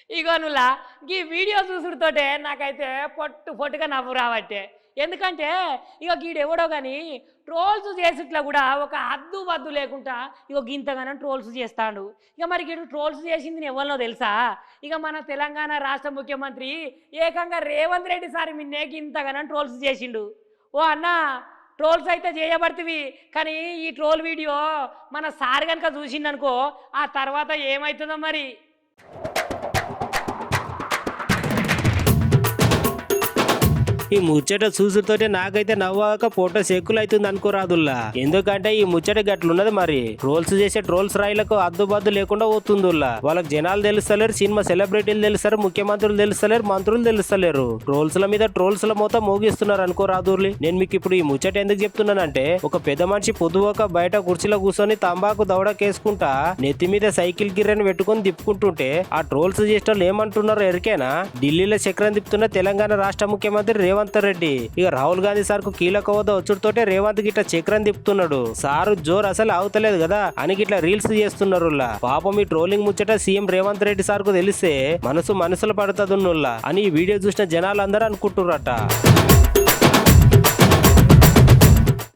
ఇగో నువ్వులా ఈ వీడియో చూసుడుతోటే నాకైతే పొట్టు పొట్టుగా నవ్వు రావట్టే. ఎందుకంటే ఇక గీడెవడో కానీ ట్రోల్స్ చేసిట్లా కూడా ఒక హద్దు బద్దు లేకుండా ఇక గింతగానం ట్రోల్స్ చేస్తాడు. ఇక మరి గీడు ట్రోల్స్ చేసింది ఎవరినో తెలుసా? ఇక మన తెలంగాణ రాష్ట్ర ముఖ్యమంత్రి ఏకంగా రేవంత్ రెడ్డి సార్ మిన్నే గింతగానం ట్రోల్స్ చేసిండు. ఓ అన్న, ట్రోల్స్ అయితే చేయబడుతుంది కానీ ఈ ట్రోల్ వీడియో మన సార్ కనుక చూసిండనుకో ఆ తర్వాత ఏమవుతుందో మరి. ఈ ముచ్చట చూసుతోటే నాకైతే నవ్వాక ఫోటో సెక్కులు అవుతుంది అనుకోరాదుల్లా. ఎందుకంటే ఈ ముచ్చట గట్లున్నది మరి. ట్రోల్స్ చేసే ట్రోల్స్ రాయిలకు అద్దుబద్దు లేకుండా పోతుందిల్లా. వాళ్ళకి జనాలు తెలుస్తలేరు, సినిమా సెలబ్రిటీలు తెలుస్తారు, ముఖ్యమంత్రులు తెలుస్తలేరు, మంత్రులు తెలుస్తలేరు. ట్రోల్స్ల మీద ట్రోల్స్ల మొత్తం మోగిస్తున్నారు అనుకోరాదుర్లి. నేను మీకు ఇప్పుడు ఈ ముచ్చట ఎందుకు చెప్తున్నానంటే, ఒక పెద్ద మనిషి పొద్దువక బయట కుర్చీలో కూర్చొని తంబాకు దవడకేసుకుంటా నెత్తి మీద సైకిల్ గిర్రని పెట్టుకుని తిప్పుకుంటుంటే ఆ ట్రోల్స్ చేసేటోళ్ళు ఏమంటున్నారు ఎరికేనా? ఢిల్లీలో చక్రం తిప్పుతున్న తెలంగాణ రాష్ట్ర ముఖ్యమంత్రి రేవంత్ రెడ్డి ఇక రాహుల్ గాంధీ సార్ కు కీలక హోదా వచ్చుడుతోటే రేవంత్ గిట్ల చక్రం తిప్పుతున్నాడు. సారు జోర్ అసలు అవుతలేదు కదా అని గిట్లా రీల్స్ చేస్తున్నారు. పాపం ఈ ట్రోలింగ్ ముచ్చట సీఎం రేవంత్ రెడ్డి సార్ కు తెలిస్తే మనసులో పడుతుందిన్నుల్లా అని ఈ వీడియో చూసిన జనాలు అందరూ అనుకుంటున్నారట.